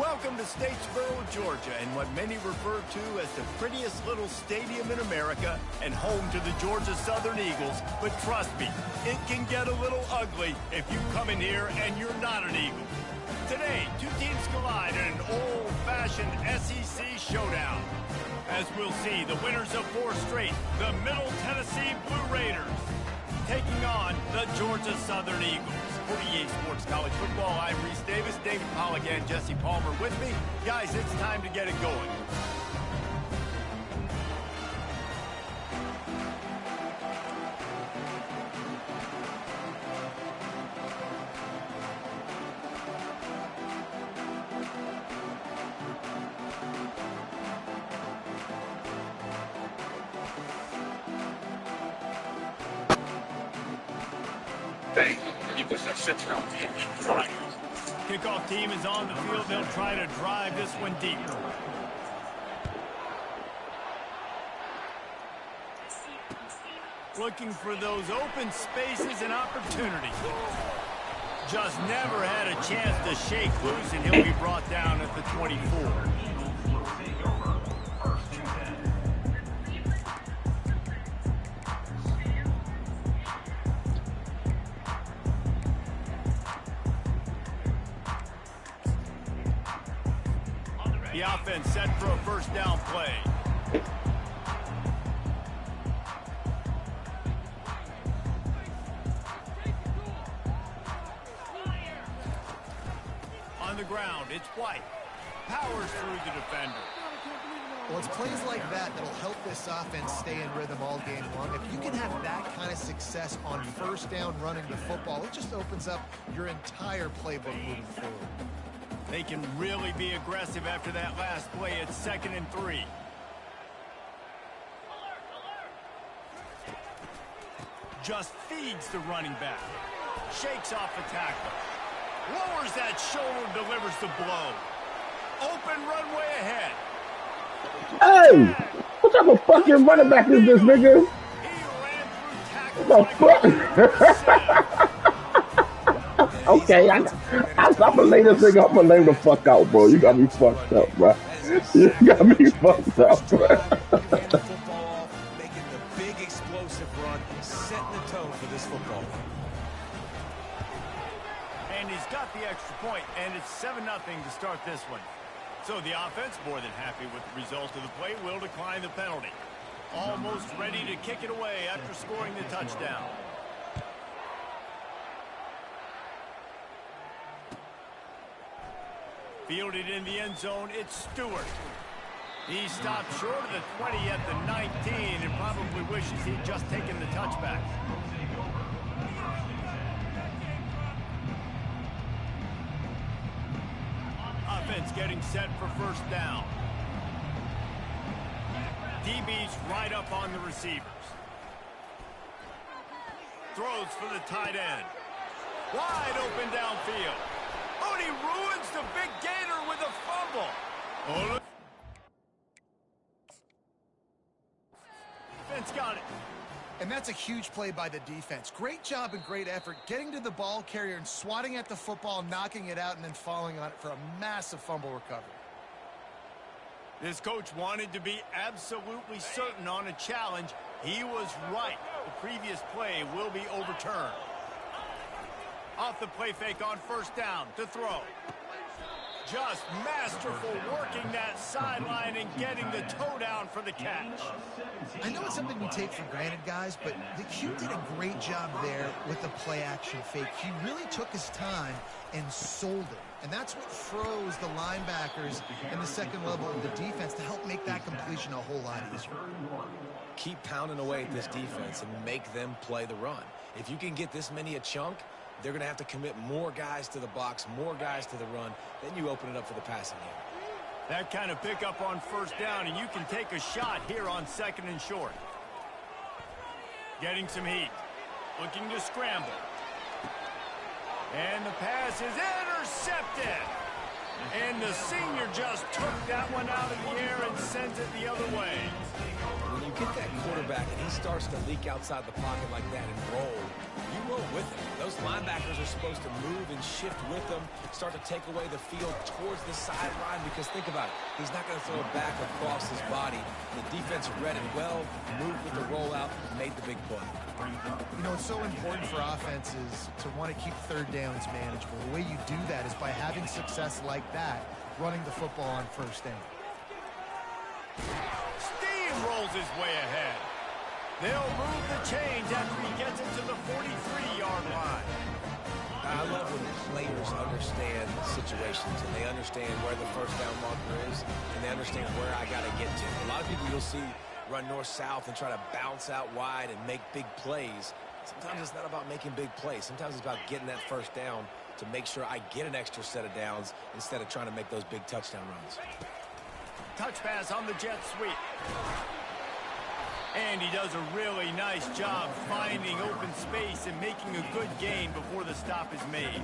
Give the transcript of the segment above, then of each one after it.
Welcome to Statesboro, Georgia, and what many refer to as the prettiest little stadium in America and home to the Georgia Southern Eagles. But trust me, it can get a little ugly if you come in here and you're not an Eagle. Today, two teams collide in an old-fashioned SEC showdown. As we'll see, the winners of 4 straight, the Middle Tennessee Blue Raiders, taking on the Georgia Southern Eagles. For EA Sports College Football, I'm Reese Davis, David Pollack, and Jesse Palmer with me. Guys, it's time to get it going. Kickoff team is on the field. They'll try to drive this one deep. Looking for those open spaces and opportunities. Just never had a chance to shake loose, and he'll be brought down at the 24. The offense set for a first down play. On the ground, it's White. Powers through the defender. Well, it's plays like that that'll help this offense stay in rhythm all game long. If you can have that kind of success on first down running the football, it just opens up your entire playbook moving forward. They can really be aggressive after that last play. It's 2nd and 3. Just feeds the running back. Shakes off the tackle. Lowers that shoulder, delivers the blow. Open runway ahead. Hey! What type of fucking running back is this, nigga? He ran through tackles. Okay, I'm gonna lay this nigga up and lay the fuck out, bro. You got me fucked up, bro. You got me fucked up, bro. Making the big explosive run, setting the tone for this football. And he's got the extra point, and it's 7-0 to start this one. So the offense, more than happy with the result of the play, will decline the penalty. Almost ready to kick it away after scoring the touchdown. Fielded in the end zone, it's Stewart. He stopped short of the 20 at the 19 and probably wishes he'd just taken the touchback. Offense getting set for first down. DB's right up on the receivers. Throws for the tight end. Wide open downfield. Oh, and he ruins the big gator with a fumble. Oh, look. Defense got it. And that's a huge play by the defense. Great job and great effort getting to the ball carrier and swatting at the football, knocking it out, and then falling on it for a massive fumble recovery. This coach wanted to be absolutely certain on a challenge. He was right. The previous play will be overturned. Off the play fake on first down to throw. Just masterful working that sideline and getting the toe down for the catch. I know it's something we take for granted, guys, but the Q did a great job there with the play action fake. He really took his time and sold it. And that's what froze the linebackers and the second level of the defense to help make that completion a whole lot easier. Keep pounding away at this defense and make them play the run. If you can get this many a chunk, they're going to have to commit more guys to the box, more guys to the run. Then you open it up for the passing game. That kind of pickup on first down, and you can take a shot here on 2nd and short. Getting some heat. Looking to scramble. And the pass is intercepted. And the senior just took that one out of the air and sends it the other way. When you get that quarterback quarterback and he starts to leak outside the pocket like that and roll, you roll with him. Those linebackers are supposed to move and shift with them, start to take away the field towards the sideline, because think about it. He's not going to throw it back across his body. The defense read it well, moved with the rollout, made the big play. You know, it's so important for offenses to want to keep third downs manageable. The way you do that is by having success like that, running the football on first down. Steamrolls his way ahead. They'll move the chains after he gets it to the 43-yard line. I love when players understand situations and they understand where the first down marker is and they understand where I got to get to. A lot of people you'll see run north-south and try to bounce out wide and make big plays. Sometimes it's not about making big plays. Sometimes it's about getting that first down to make sure I get an extra set of downs instead of trying to make those big touchdown runs. Touch pass on the jet sweep. And he does a really nice job finding open space and making a good gain before the stop is made.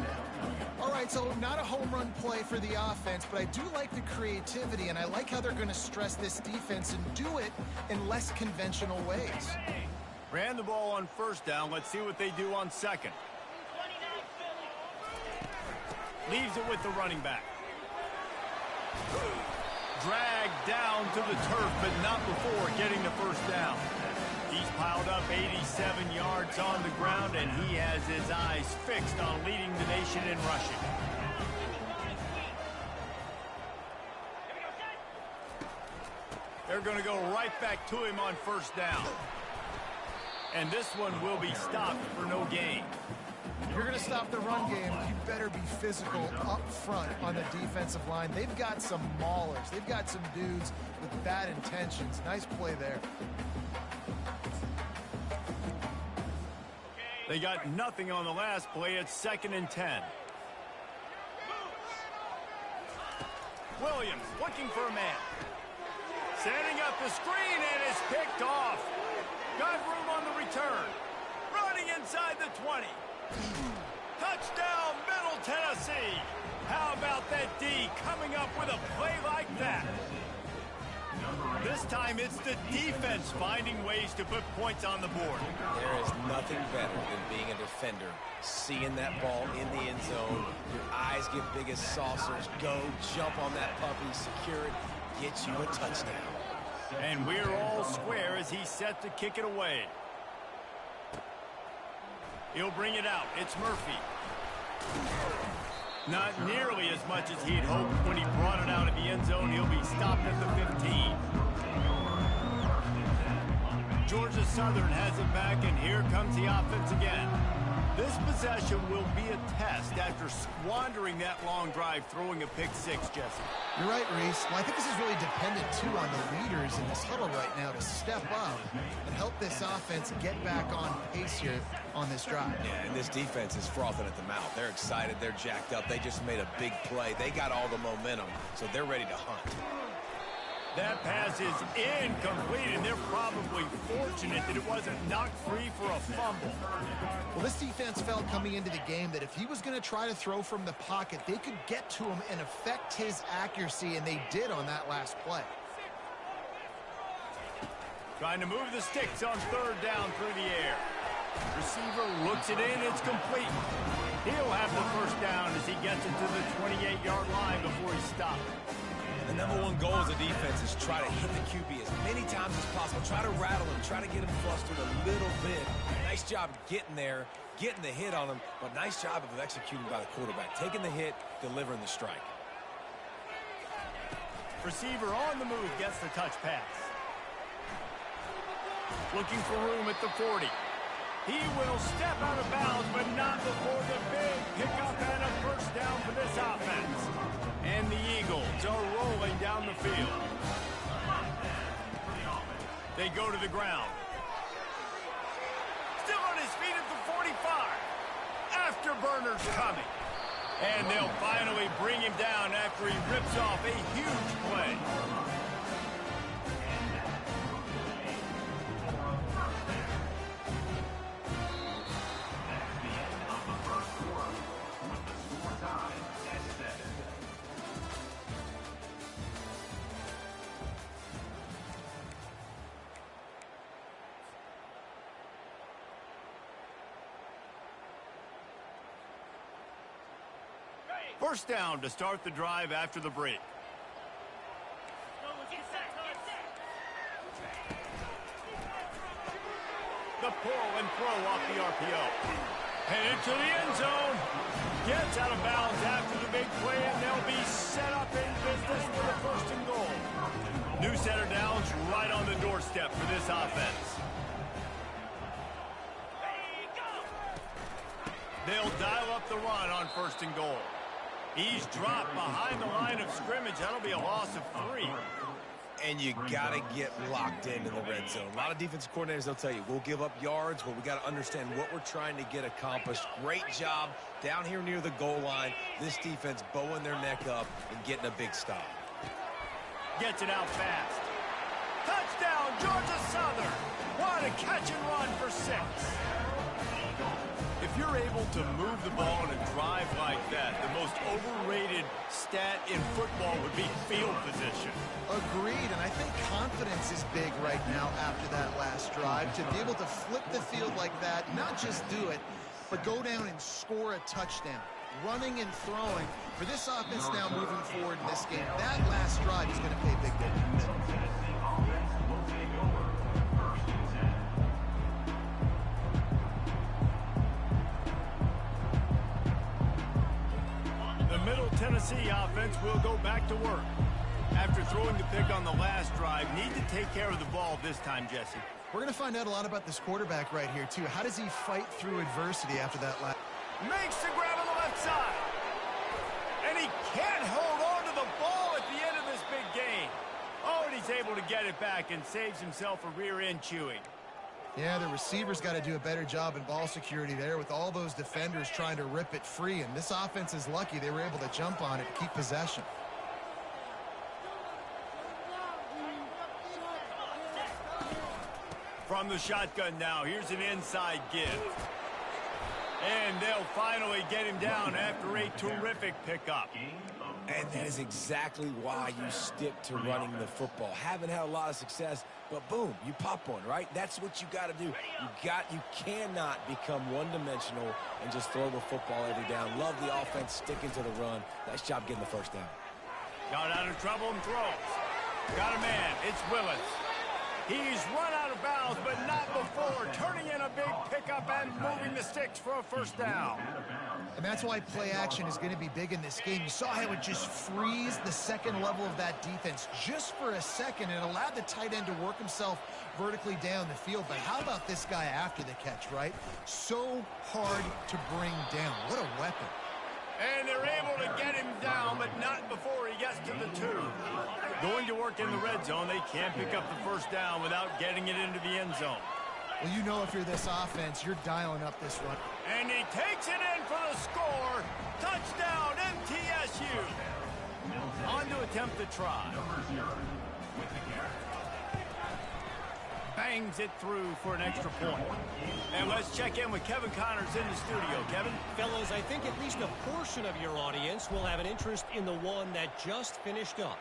All right, so not a home run play for the offense, but I do like the creativity, and I like how they're going to stress this defense and do it in less conventional ways. Ran the ball on first down. Let's see what they do on second. Leaves it with the running back. Dragged down to the turf, but not before getting the first down. He's piled up 87 yards on the ground, and he has his eyes fixed on leading the nation in rushing. They're going to go right back to him on first down. And this one will be stopped for no gain. If you're going to stop the run game, you better be physical up front on the defensive line. They've got some maulers. They've got some dudes with bad intentions. Nice play there. They got nothing on the last play. It's 2nd and 10. Williams looking for a man. Setting up the screen, and it's picked off. Got room on the return. Running inside the 20. Touchdown, Middle Tennessee. How about that D coming up with a play like that? This time it's the defense finding ways to put points on the board. There is nothing better than being a defender, seeing that ball in the end zone, your eyes get big as saucers, go, jump on that puppy, secure it, get you a touchdown. And we're all square as he's set to kick it away. He'll bring it out. It's Murphy. Not nearly as much as he'd hoped when he brought it out of the end zone. He'll be stopped at the 15. Georgia Southern has it back, and here comes the offense again. This possession will be a test after squandering that long drive, throwing a pick six, Jesse. You're right, Reese. Well, I think this is really dependent, too, on the leaders in this huddle right now to step up and help this offense get back on pace here on this drive. Yeah, and this defense is frothing at the mouth. They're excited. They're jacked up. They just made a big play. They got all the momentum, so they're ready to hunt. That pass is incomplete, and they're probably fortunate that it wasn't knocked free for a fumble. Well, this defense felt coming into the game that if he was going to try to throw from the pocket, they could get to him and affect his accuracy, and they did on that last play. Trying to move the sticks on third down through the air. Receiver looks it in. It's complete. He'll have the first down as he gets it to the 28-yard line before he stopped. The number one goal as a defense is try to hit the QB as many times as possible. Try to rattle him. Try to get him flustered a little bit. Nice job getting there, getting the hit on him, but nice job of executing by the quarterback. Taking the hit, delivering the strike. Receiver on the move gets the touch pass. Looking for room at the 40. He will step out of bounds, but not before the big pickup and a first down for this offense. And the Eagles are rolling down the field. They go to the ground. Still on his feet at the 45. Afterburners coming. And they'll finally bring him down after he rips off a huge play. First down to start the drive after the break. The pull and throw off the RPO. Headed to the end zone. Gets out of bounds after the big play, and they'll be set up in business for the first and goal. New set of downs right on the doorstep for this offense. They'll dial up the run on first and goal. He's dropped behind the line of scrimmage. That'll be a loss of 3. And you got to get locked into the red zone. A lot of defensive coordinators, they'll tell you, we'll give up yards, but we got to understand what we're trying to get accomplished. Great job down here near the goal line. This defense bowing their neck up and getting a big stop. Gets it out fast. Touchdown, Georgia Southern. What a catch and run for 6. If you're able to move the ball in a drive like that, the most overrated stat in football would be field position. Agreed, and I think confidence is big right now after that last drive. To be able to flip the field like that, not just do it, but go down and score a touchdown. Running and throwing. For this offense now moving forward in this game, that last drive is going to pay big dividends. Middle Tennessee offense will go back to work. After throwing the pick on the last drive, need to take care of the ball this time, Jesse. We're going to find out a lot about this quarterback right here, too. How does he fight through adversity after that last... Makes the grab on the left side. And he can't hold on to the ball at the end of this big game. Oh, and he's able to get it back and saves himself a rear end chewing. Yeah, the receivers got to do a better job in ball security there with all those defenders trying to rip it free. And this offense is lucky they were able to jump on it and keep possession. From the shotgun now, here's an inside give. And they'll finally get him down after a terrific pickup. And that is exactly why you stick to running the football. Haven't had a lot of success, but boom, you pop one, right? That's what you got to do. You cannot become one-dimensional and just throw the football every down. Love the offense sticking to the run. Nice job getting the first down. Got out of trouble and throws. Got a man. It's Willis. He's run out of bounds, but not before turning in a big pickup and moving the sticks for a first down. And that's why play action is going to be big in this game. You saw how it just frees the second level of that defense just for a second and allowed the tight end to work himself vertically down the field. But how about this guy after the catch, right? So hard to bring down. What a weapon. And they're able to get him down, but not before he gets to the 2. Going to work in the red zone, they can't pick up the first down without getting it into the end zone. Well, you know if you're this offense, you're dialing up this run. And he takes it in for the score. Touchdown, MTSU. On to attempt the try. Bangs it through for an extra point. And let's check in with Kevin Connors in the studio. Kevin? Fellas, I think at least a portion of your audience will have an interest in the one that just finished up.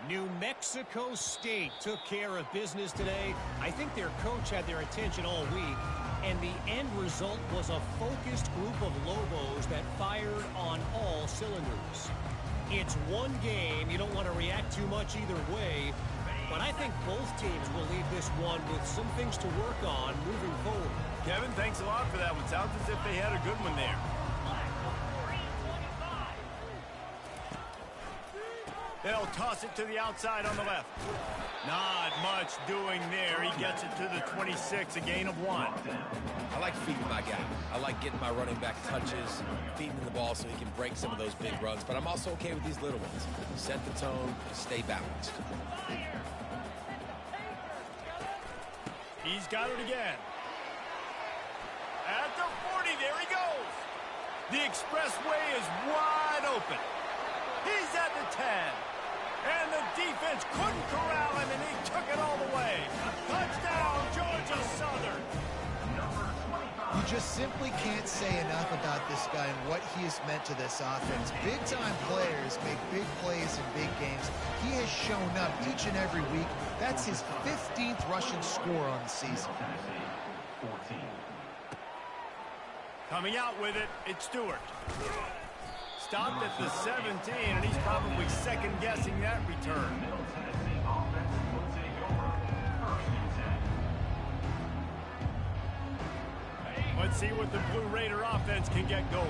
New Mexico State took care of business today. I think their coach had their attention all week, and the end result was a focused group of Lobos that fired on all cylinders. It's one game. You don't want to react too much either way, but I think both teams will leave this one with some things to work on moving forward. Kevin, thanks a lot for that one. Sounds as if they had a good one there. They'll toss it to the outside on the left. Not much doing there. He gets it to the 26, a gain of 1. I like feeding my guy. I like getting my running back touches, feeding the ball so he can break some of those big runs. But I'm also okay with these little ones. Set the tone, stay balanced. He's got it again. At the 40, there he goes. The expressway is wide open. He's at the 10. And the defense couldn't corral him, and he took it all the way. Touchdown, Georgia Southern. You just simply can't say enough about this guy and what he has meant to this offense. Big-time players make big plays in big games. He has shown up each and every week. That's his 15th rushing score on the season. Coming out with it, it's Stewart. stopped at the 17, and he's probably second-guessing that return. Let's see what the Blue Raider offense can get going.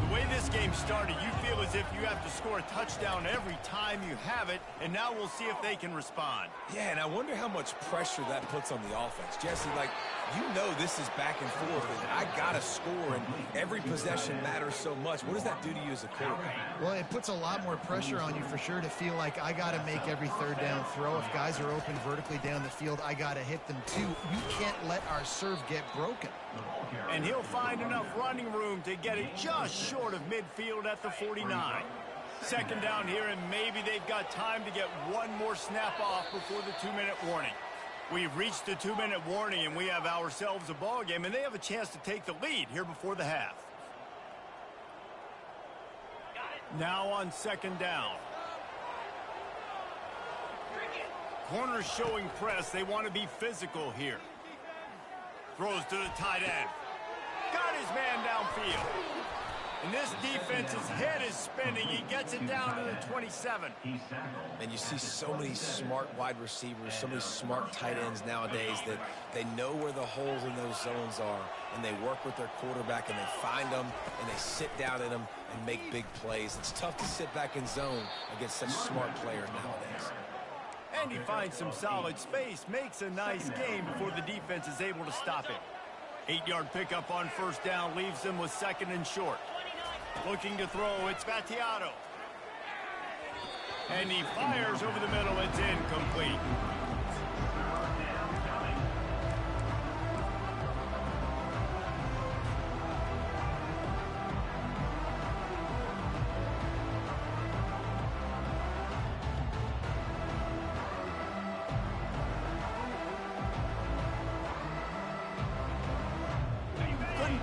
The way this game started, you feel as if you have to score a touchdown every time you have it, and now we'll see if they can respond. Yeah, and I wonder how much pressure that puts on the offense. Jesse, like, you know this is back and forth, and I got to score, and every possession matters so much. What does that do to you as a quarterback? Well, it puts a lot more pressure on you for sure to feel like I got to make every third down throw. If guys are open vertically down the field, I got to hit them too. You can't let our serve get broken. And he'll find enough running room to get it just short of midfield at the 49. Second down here, and maybe they've got time to get one more snap off before the 2-minute warning. We've reached the 2-minute warning, and we have ourselves a ball game, and they have a chance to take the lead here before the half. Now on second down. Corners showing press. They want to be physical here. Throws to the tight end. Got his man downfield. And this defense's head is spinning. He gets it down to the 27. And you see so many smart wide receivers, so many smart tight ends nowadays that they know where the holes in those zones are, and they work with their quarterback, and they find them, and they sit down in them and make big plays. It's tough to sit back in zone against such smart players nowadays. And he finds some solid space, makes a nice game before the defense is able to stop him. 8-yard pickup on first down leaves them with second and short. Looking to throw, it's Battiato. And he fires over the middle, it's incomplete.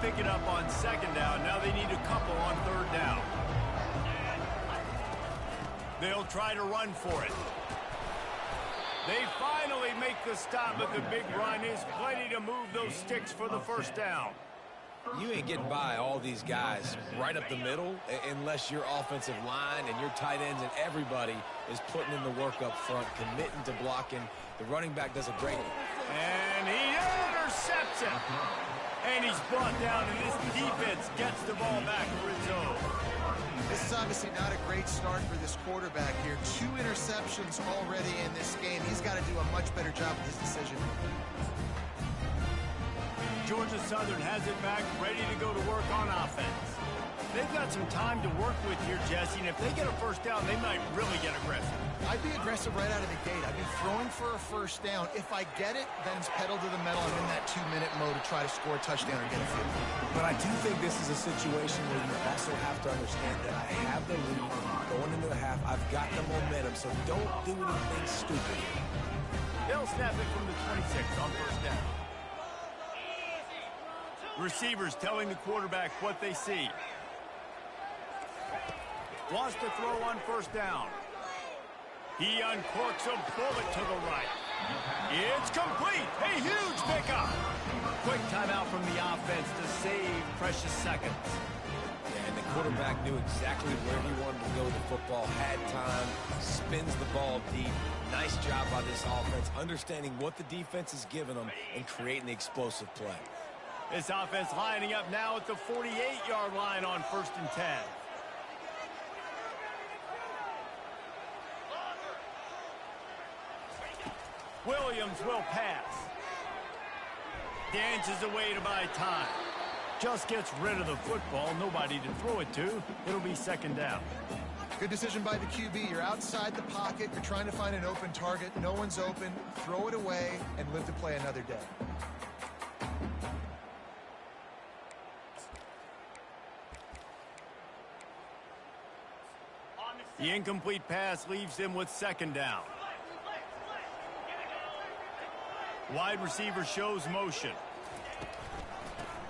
Pick it up on second down. Now they need a couple on third down. They'll try to run for it. They finally make the stop, but the big run is plenty to move those sticks for the first down. You ain't getting by all these guys right up the middle unless your offensive line and your tight ends and everybody is putting in the work up front, committing to blocking. The running back does a great job. And he intercepts it. And he's brought down, and this defense gets the ball back for its own. This is obviously not a great start for this quarterback here. 2 interceptions already in this game. He's got to do a much better job with his decision. Georgia Southern has it back, ready to go to work on offense. They've got some time to work with here, Jesse, and if they get a first down, they might really get aggressive. I'd be aggressive right out of the gate. I'd be throwing for a first down. If I get it, then it's pedal to the metal. I'm in that 2-minute mode to try to score a touchdown or get a field goal. But I do think this is a situation where you also have to understand that I have the lead going into the half. I've got the momentum, so don't do anything stupid. They'll snap it from the 26 on first down. Receivers telling the quarterback what they see. Wants to throw on first down. He uncorks a bullet to the right. It's complete. A huge pickup. Quick timeout from the offense to save precious seconds. Yeah, and the quarterback knew exactly where he wanted to go with the football, had time, spins the ball deep. Nice job by this offense, understanding what the defense is giving them and creating the explosive play. This offense lining up now at the 48-yard line on 1st and 10. Williams will pass. Dances away to buy time. Just gets rid of the football. Nobody to throw it to. It'll be second down. Good decision by the QB. You're outside the pocket. You're trying to find an open target. No one's open. Throw it away and live to play another day. The incomplete pass leaves him with second down. Wide receiver shows motion.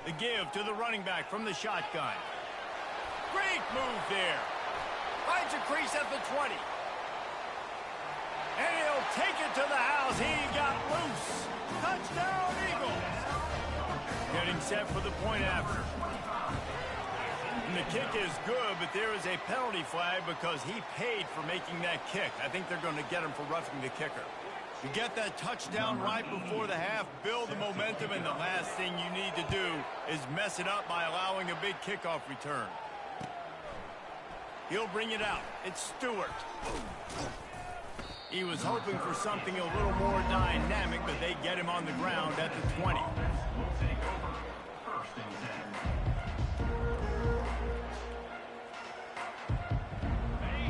The give to the running back from the shotgun. Great move there. Finds a crease at the 20. And he'll take it to the house. He got loose. Touchdown, Eagles. Getting set for the point after. And the kick is good, but there is a penalty flag because he paid for making that kick. I think they're going to get him for roughing the kicker. You get that touchdown right before the half, build the momentum, and the last thing you need to do is mess it up by allowing a big kickoff return. He'll bring it out. It's Stewart. He was hoping for something a little more dynamic, but they get him on the ground at the 20.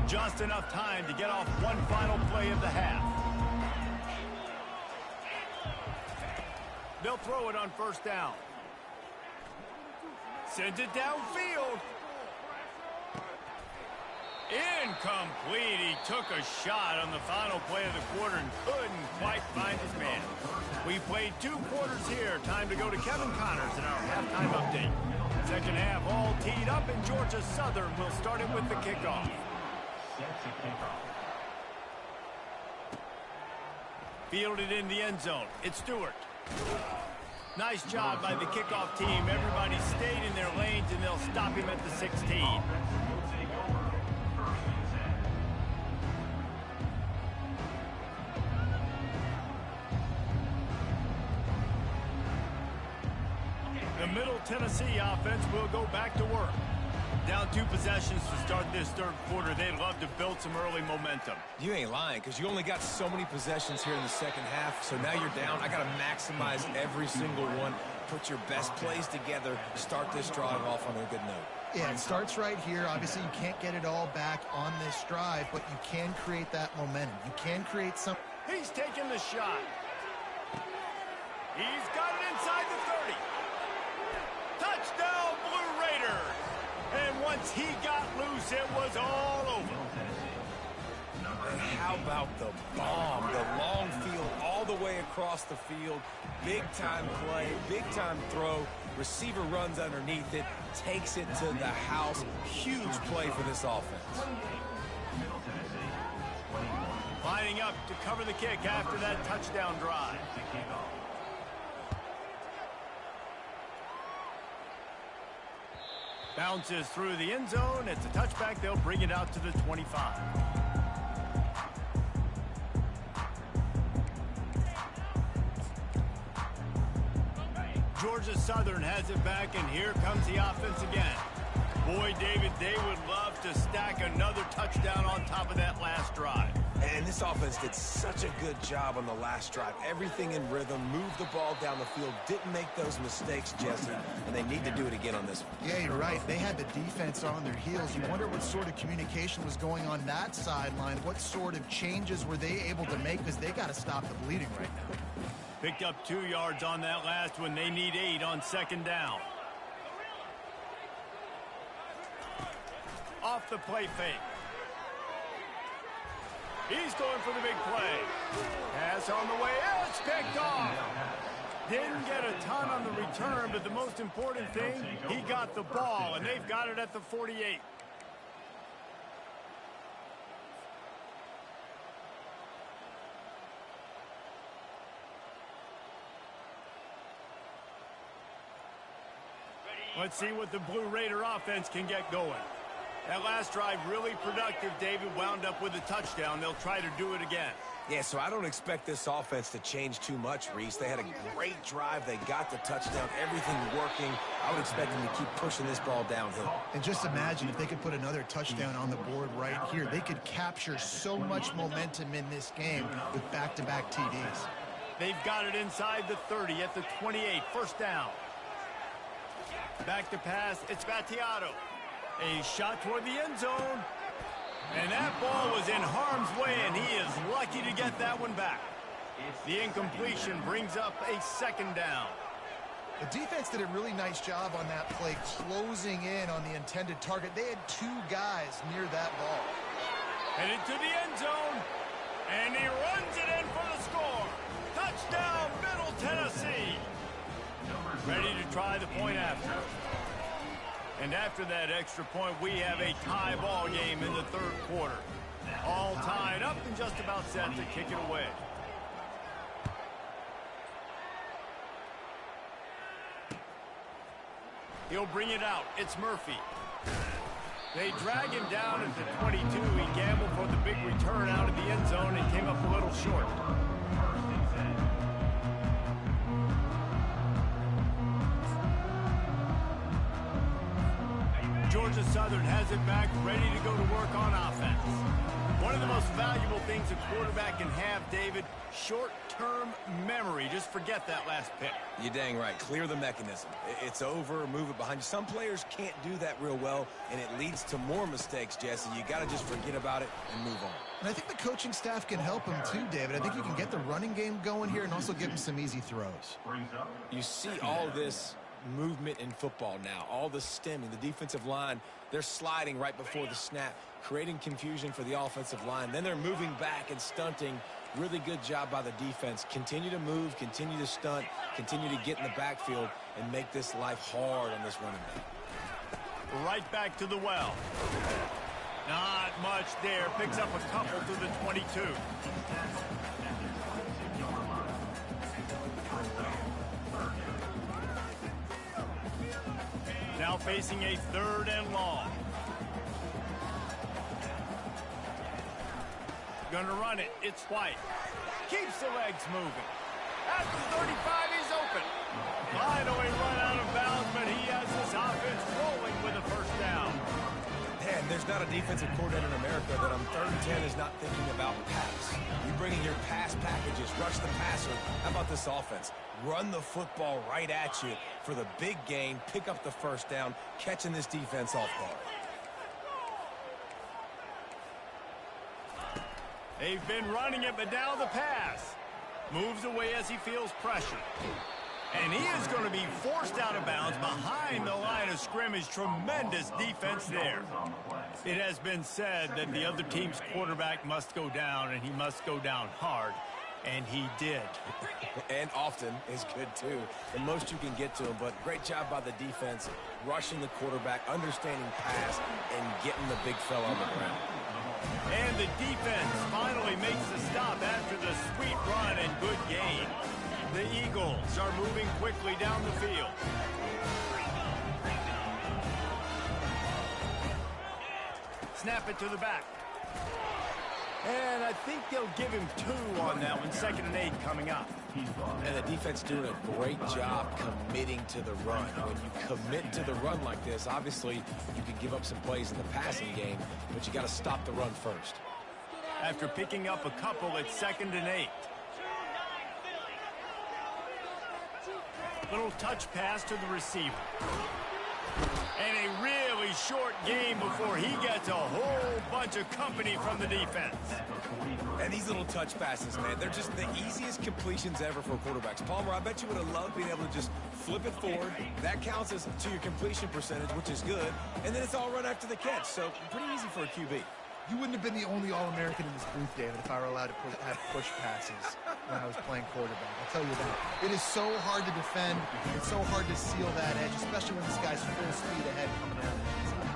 Just enough time to get off one final play of the half. They'll throw it on first down. Sends it downfield. Incomplete. He took a shot on the final play of the quarter and couldn't quite find his man. We played 2 quarters here. Time to go to Kevin Connors in our halftime update. Second half all teed up, and Georgia Southern will start it with the kickoff. Fielded in the end zone. It's Stewart. Nice job by the kickoff team. Everybody stayed in their lanes, and they'll stop him at the 16. The Middle Tennessee offense will go back to work. Down 2 possessions to start this third quarter. They'd love to build some early momentum. You ain't lying, because you only got so many possessions here in the second half, so now you're down. I got to maximize every single one. Put your best plays together. Start this drive off on a good note. Yeah, it starts right here. Obviously, you can't get it all back on this drive, but you can create that momentum. You can create some... He's taking the shot. He's got it inside the 30. Touchdown, Blue Raiders! And once he got loose, it was all over. And how about the bomb? The long field all the way across the field. Big-time play, big-time throw. Receiver runs underneath it, takes it to the house. Huge play for this offense. Lining up to cover the kick after that touchdown drive. Bounces through the end zone. It's a touchback. They'll bring it out to the 25. Georgia Southern has it back, and here comes the offense again. Boy, David, they would love to stack another touchdown on top of that last drive. And this offense did such a good job on the last drive. Everything in rhythm, moved the ball down the field, didn't make those mistakes, Jesse, and they need to do it again on this one. Yeah, you're right. They had the defense on their heels. You wonder what sort of communication was going on that sideline. What sort of changes were they able to make, because they got to stop the bleeding right now. Picked up 2 yards on that last one. They need 8 on second down. Off the play fake. He's going for the big play. Pass on the way. It's picked off. Didn't get a ton on the return, but the most important thing, he got the ball, and they've got it at the 48. Let's see what the Blue Raider offense can get going. That last drive really productive. David wound up with a touchdown. They'll try to do it again. Yeah, so I don't expect this offense to change too much, Reese. They had a great drive. They got the touchdown. Everything working. I would expect them to keep pushing this ball downhill. And just imagine if they could put another touchdown on the board right here. They could capture so much momentum in this game with back-to-back TDs. They've got it inside the 30 at the 28. First down. Back to pass. It's Battiato. A shot toward the end zone. And that ball was in harm's way, and he is lucky to get that one back. The incompletion brings up a second down. The defense did a really nice job on that play, closing in on the intended target. They had 2 guys near that ball. Headed to the end zone, and he runs it in for the score. Touchdown, Middle Tennessee. Ready to try the point after. And after that extra point, we have a tie ball game in the third quarter. All tied up and just about set to kick it away. He'll bring it out. It's Murphy. They drag him down at the 22. He gambled for the big return out of the end zone and came up a little short. Georgia Southern has it back, ready to go to work on offense. One of the most valuable things a quarterback can have, David, short-term memory. Just forget that last pick. You're dang right. Clear the mechanism. It's over, move it behind you. Some players can't do that real well, and it leads to more mistakes, Jesse. You got to just forget about it and move on. And I think the coaching staff can help him too, David. I think you can get the running game going here and also give him some easy throws. You see all this movement in football now, all the stemming, the defensive line, they're sliding right before the snap, creating confusion for the offensive line. Then they're moving back and stunting. Really good job by the defense. Continue to move, continue to stunt, continue to get in the backfield and make this life hard on this running back. Right back to the well. Not much there. Picks up a couple to the 22. Now facing a 3rd and long. Gonna run it. It's White. Keeps the legs moving. At the 35, he's open. Finally run out of bounds, but he has this offense rolling with a first down. Man, there's not a defensive coordinator in America that on 3rd and 10 is not thinking about pass. You bring in your pass packages, rush the passer. How about this offense? Run the football right at you for the big gain, pick up the first down, catching this defense off guard. They've been running it, but now the pass. Moves away as he feels pressure. And he is going to be forced out of bounds behind the line of scrimmage. Tremendous defense there. It has been said that the other team's quarterback must go down, and he must go down hard. And he did. And often is good, too. The most you can get to him, but great job by the defense, rushing the quarterback, understanding pass, and getting the big fella on the ground. And the defense finally makes the stop after the sweet run and good gain. The Eagles are moving quickly down the field. Snap it to the back. And I think they'll give him 2 on that one. 2nd and 8 coming up. And the defense doing a great job committing to the run. When you commit to the run like this, obviously you can give up some plays in the passing game, but you got to stop the run first. After picking up a couple, it's 2nd and 8. Little touch pass to the receiver. And a really short game before he gets a whole bunch of company from the defense. And these little touch passes, man, they're just the easiest completions ever for quarterbacks. Palmer, I bet you would have loved being able to just flip it forward. That counts as to your completion percentage, which is good. And then it's all run after the catch. So pretty easy for a QB. You wouldn't have been the only All-American in this booth, David, if I were allowed to have push passes when I was playing quarterback. I'll tell you that. It is so hard to defend. It's so hard to seal that edge, especially when this guy's full speed ahead coming around the inside.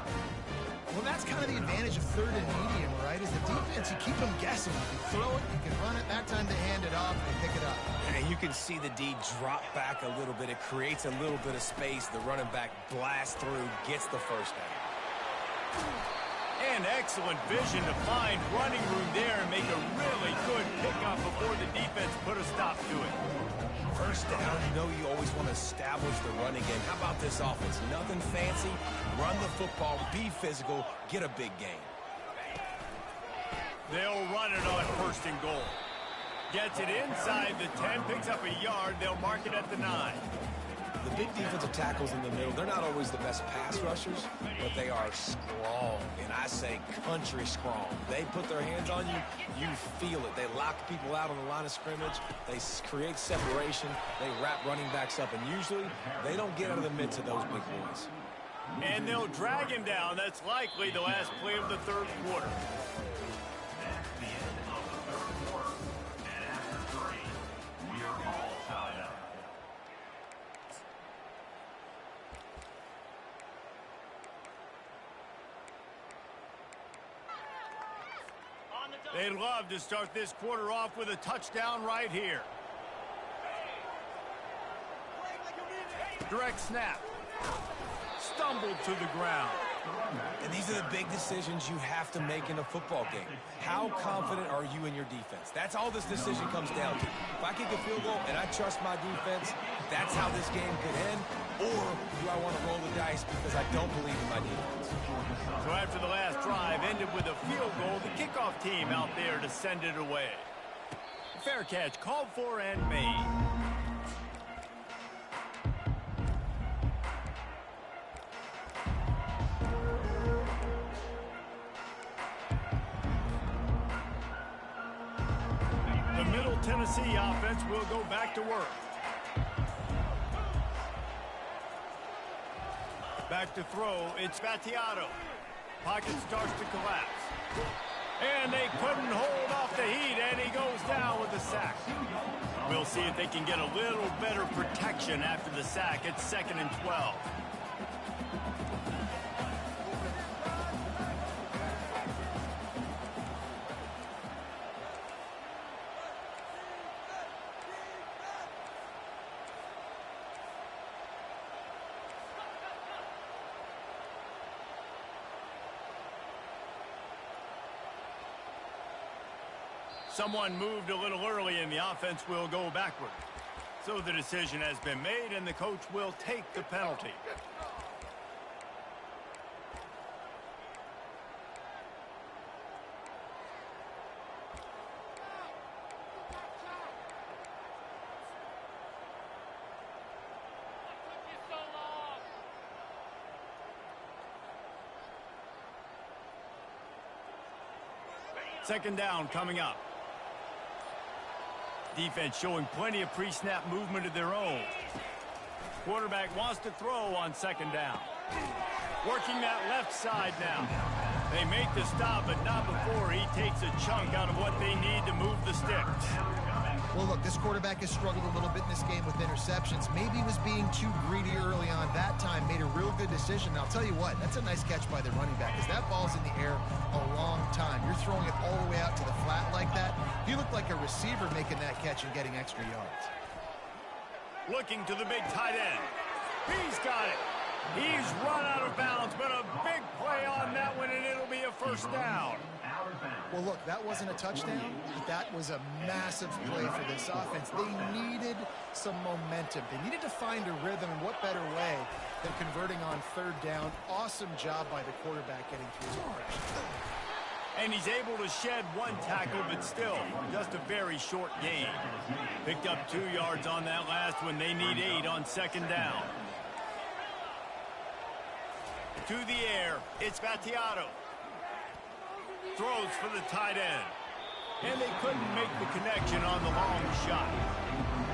Well, that's kind of the advantage of 3rd and medium, right? Is the defense, you keep them guessing. You can throw it, you can run it. That time to hand it off and pick it up. And you can see the D drop back a little bit. It creates a little bit of space. The running back blasts through, gets the first down. And excellent vision to find running room there and make a really good pickup before the defense put a stop to it. First down, you know you always want to establish the running game. How about this offense? Nothing fancy. Run the football, be physical, get a big gain. They'll run it on 1st and goal. Gets it inside the 10, picks up a yard. They'll mark it at the 9. The big defensive tackles in the middle, they're not always the best pass rushers, but they are strong, and I say country strong. They put their hands on you, you feel it. They lock people out on the line of scrimmage. They create separation. They wrap running backs up, and usually they don't get out of the midst of those big boys. And they'll drag him down. That's likely the last play of the 3rd quarter. They'd love to start this quarter off with a touchdown right here. Direct snap. Stumbled to the ground. And these are the big decisions you have to make in a football game. How confident are you in your defense? That's all this decision comes down to. If I kick a field goal and I trust my defense, that's how this game could end. Or do I want to roll the dice because I don't believe in my defense? So after the last drive ended with a field goal, the kickoff team out there to send it away. Fair catch called for and made. The Middle Tennessee offense will go back to work. Back to throw, it's Battiato. Pocket starts to collapse. And they couldn't hold off the heat, and he goes down with the sack. We'll see if they can get a little better protection after the sack. It's 2nd and 12. Someone moved a little early, and the offense will go backward. So the decision has been made, and the coach will take the penalty. Second down coming up. Defense showing plenty of pre-snap movement of their own. Quarterback wants to throw on 2nd down. Working that left side now. They make the stop, but not before he takes a chunk out of what they need to move the sticks. Well, look, this quarterback has struggled a little bit in this game with interceptions. Maybe he was being too greedy early on. That time made a real good decision. And I'll tell you what, that's a nice catch by the running back, because that ball's in the air a long time. You're throwing it all the way out to the flat like that. He looked like a receiver making that catch and getting extra yards. Looking to the big tight end. He's got it. He's run out of bounds, but a big play on that one, and it'll be a 1st down. Well, look, that wasn't a touchdown, but that was a massive play for this offense. They needed some momentum. They needed to find a rhythm, and what better way than converting on 3rd down. Awesome job by the quarterback getting through the march. And he's able to shed 1 tackle, but still, just a very short gain. Picked up 2 yards on that last one. They need 8 on 2nd down. To the air, it's Battiato. Throws for the tight end. And they couldn't make the connection on the long shot.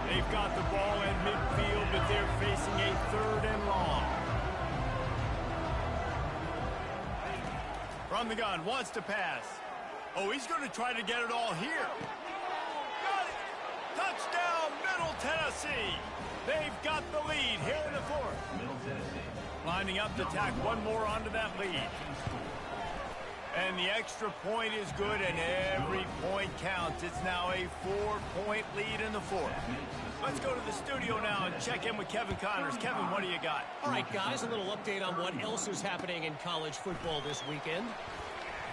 They've got the ball in midfield, but they're facing a 3rd and long. From the gun, wants to pass. Oh, he's going to try to get it all here. Got it! Touchdown, Middle Tennessee! They've got the lead here in the 4th. Middle Tennessee. Lining up to tack 1 more onto that lead. And the extra point is good, and every point counts. It's now a 4-point lead in the 4th. Let's go to the studio now and check in with Kevin Connors. Kevin, what do you got? All right, guys, a little update on what else is happening in college football this weekend.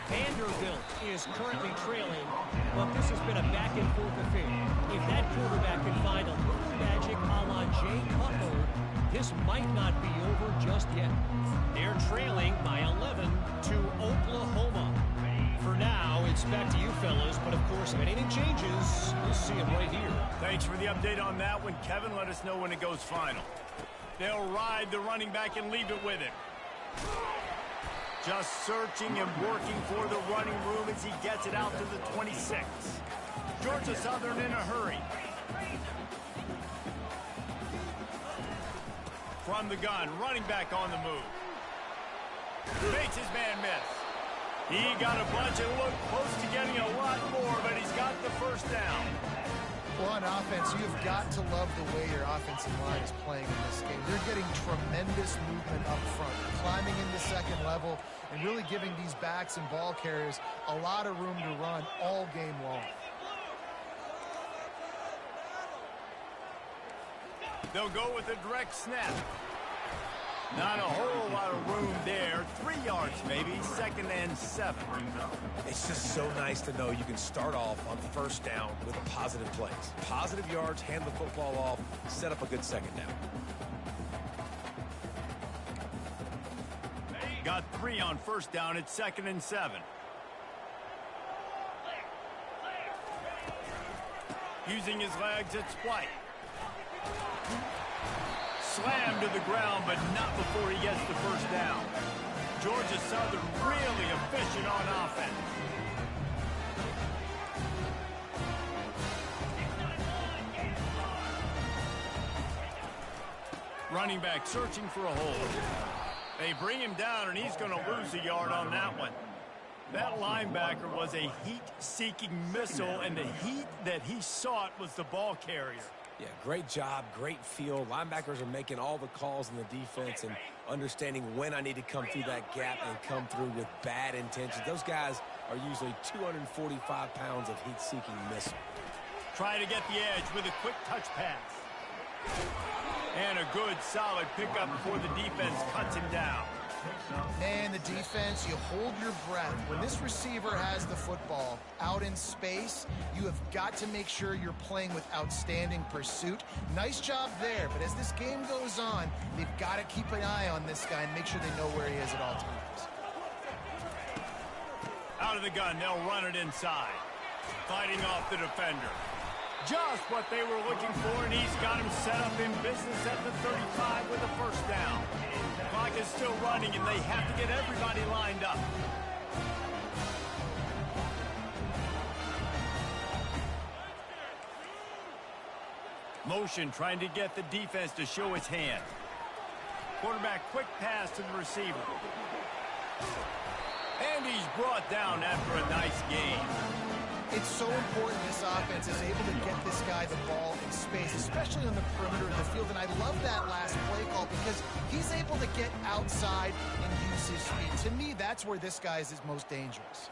Vanderbilt is currently trailing, but this has been a back-and-forth affair. If that quarterback can find a little magic a la Jay Cutler, this might not be over just yet. They're trailing by 11 to Oklahoma. For now, it's back to you fellas, but of course, if anything changes, you'll see it right here. Thanks for the update on that one, Kevin. Let us know when it goes final. They'll ride the running back and leave it with him. Just searching and working for the running room as he gets it out to the 26. Georgia Southern in a hurry. From the gun, running back on the move. Makes his man miss. He got a bunch and looked close to getting a lot more, but he's got the 1st down. Well, on offense, you've got to love the way your offensive line is playing in this game. They're getting tremendous movement up front, climbing into 2nd level, and really giving these backs and ball carriers a lot of room to run all game long. They'll go with a direct snap. Not a whole lot of room there. 3 yards maybe, 2nd and 7. It's just so nice to know you can start off on first down with positive plays. Positive yards, hand the football off, set up a good 2nd down. Got 3 on 1st down at 2nd and 7. Using his legs, it's White. Slammed to the ground, but not before he gets the 1st down. Georgia Southern really efficient on offense. Running back searching for a hole. They bring him down, and he's going to lose a yard on that one. That linebacker was a heat-seeking missile, and the heat that he sought was the ball carrier. Yeah, great job, great feel. Linebackers are making all the calls in the defense and understanding when I need to come through that gap and come through with bad intentions. Those guys are usually 245 pounds of heat-seeking missile. Trying to get the edge with a quick touch pass. And a good, solid pickup before the defense cuts him down. And the defense, you hold your breath. When this receiver has the football out in space, you have got to make sure you're playing with outstanding pursuit. Nice job there, but as this game goes on, they've got to keep an eye on this guy and make sure they know where he is at all times. Out of the gun, they'll run it inside. Fighting off the defender. Just what they were looking for, and he's got him set up in business at the 35 with a 1st down. The clock is still running, and they have to get everybody lined up. Motion trying to get the defense to show its hand. Quarterback quick pass to the receiver. And he's brought down after a nice gain. It's so important this offense is able to get this guy the ball in space, especially on the perimeter of the field. And I love that last play call because he's able to get outside and use his speed. To me, that's where this guy is his most dangerous.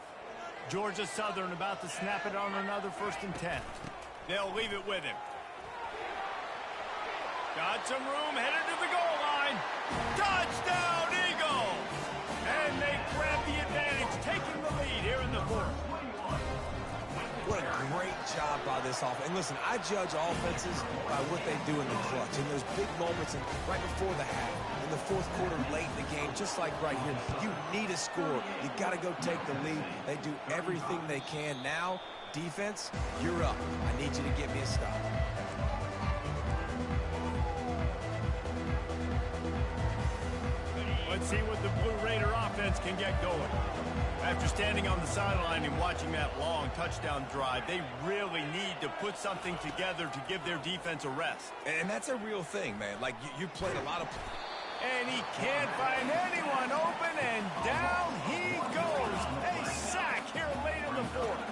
Georgia Southern about to snap it on another 1st and 10. They'll leave it with him. Got some room, headed to the goal line. Touchdown, Eagles! And they grab the advantage, taking the lead here in the 4th. What a great job by this offense. And listen, I judge offenses by what they do in the clutch. In those big moments and right before the half, in the 4th quarter, late in the game, just like right here, you need a score. You got to go take the lead. They do everything they can. Now, defense, you're up. I need you to get me a stop. Let's see what the Blue Raider offense can get going. After standing on the sideline and watching that long touchdown drive, they really need to put something together to give their defense a rest. And that's a real thing, man. Like, you played a lot of... And he can't find anyone open, and down he goes. A sack here late in the 4th.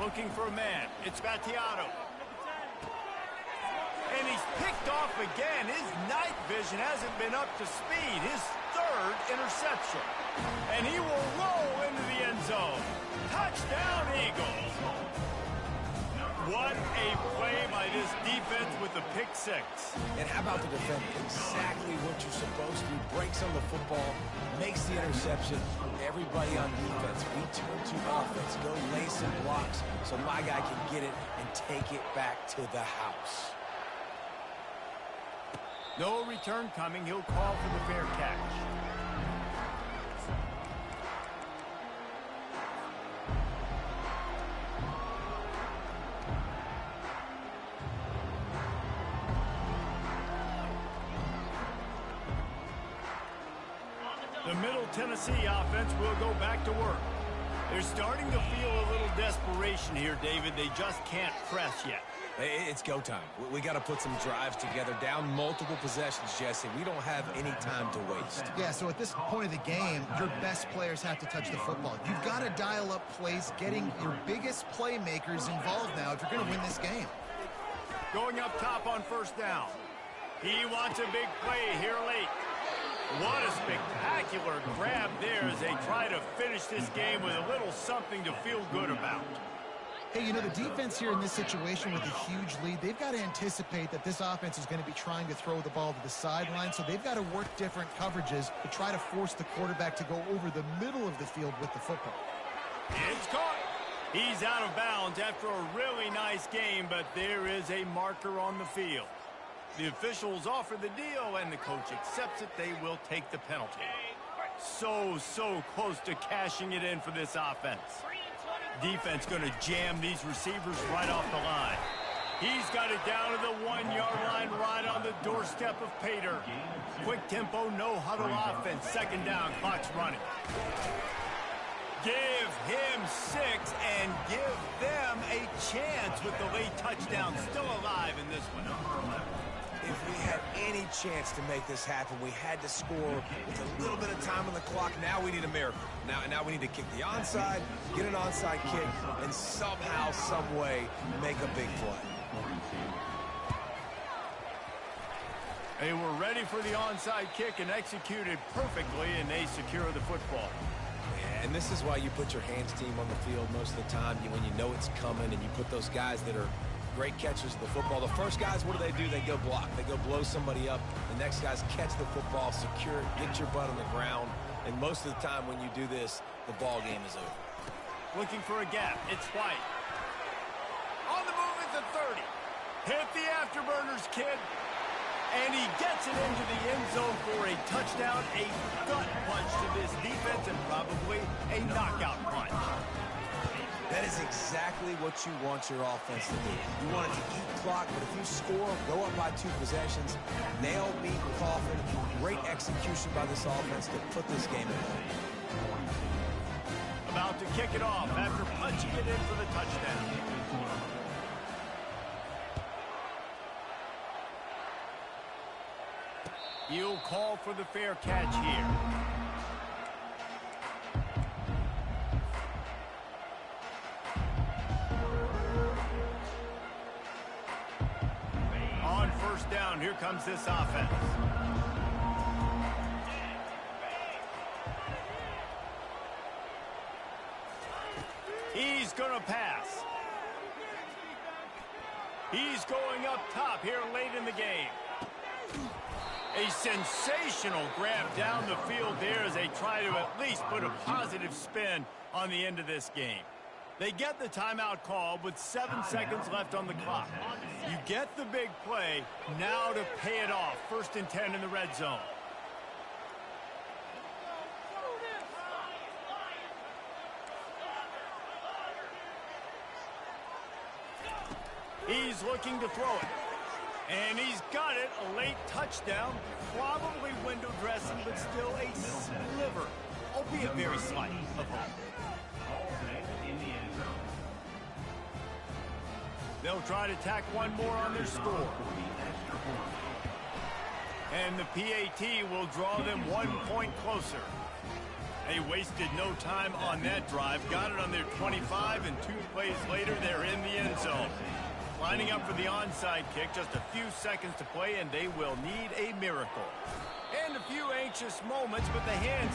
Looking for a man. It's Battiato. And he's picked off again. His night vision hasn't been up to speed. His 3rd interception. And he will roll into the end zone. Touchdown, Eagles. What a play by this defense with the pick 6. And how about the defender? Exactly what you're supposed to do. Breaks on the football, makes the interception. Everybody on defense, we turn to offense. Go lay some blocks so my guy can get it and take it back to the house. No return coming. He'll call for the fair catch. The Middle Tennessee offense will go back to work. They're starting to feel a little desperation here, David. They just can't press yet. It's go time. We got to put some drives together. Down multiple possessions, Jesse. We don't have any time to waste. Yeah, so at this point of the game, your best players have to touch the football. You've got to dial up plays, getting your biggest playmakers involved now if you're going to win this game. Going up top on 1st down. He wants a big play here late. What a spectacular grab there as they try to finish this game with a little something to feel good about. Hey, you know, the defense here in this situation with a huge lead, they've got to anticipate that this offense is going to be trying to throw the ball to the sideline, so they've got to work different coverages to try to force the quarterback to go over the middle of the field with the football. It's caught. He's out of bounds after a really nice game, but there is a marker on the field. The officials offer the deal, and the coach accepts it. They will take the penalty. So close to cashing it in for this offense. Defense going to jam these receivers right off the line. He's got it down to the 1-yard line right on the doorstep of Pater. Quick tempo, no huddle offense. Second down, clock's running. Give him 6 and give them a chance with the late touchdown. Still alive in this one. If we had any chance to make this happen, we had to score with a little bit of time on the clock. Now we need a miracle. Now we need to kick the onside, get an onside kick, and somehow, some way, make a big play. They were ready for the onside kick and executed perfectly, and they secure the football. And this is why you put your hands team on the field most of the time when you know it's coming, and you put those guys that are great catchers of the football. The first guys, what do? They go block. They go blow somebody up. The next guys catch the football, secure it, get your butt on the ground. And most of the time when you do this, the ball game is over. Looking for a gap. It's White. On the move at the 30. Hit the afterburners, kid. And he gets it into the end zone for a touchdown, a gut punch to this defense, and probably a knockout punch. That is exactly what you want your offense to do. You want it to eat clock, but if you score, go up by 2 possessions, nail, beat, coffin, great execution by this offense to put this game away. About to kick it off after punching it in for the touchdown. He'll call for the fair catch here. On first down, here comes this offense. He's going to pass. He's going up top here late in the game. A sensational grab down the field there as they try to at least put a positive spin on the end of this game. They get the timeout call with 7 seconds left on the clock. You get the big play, now to pay it off. 1st and 10 in the red zone. He's looking to throw it. And he's got it, a late touchdown, probably window dressing, but still a sliver, albeit very slight, of hope. They'll try to tack one more on their score. And the PAT will draw them 1 point closer. They wasted no time on that drive, got it on their 25, and 2 plays later, they're in the end zone. Lining up for the onside kick, just a few seconds to play, and they will need a miracle. And a few anxious moments, but the hands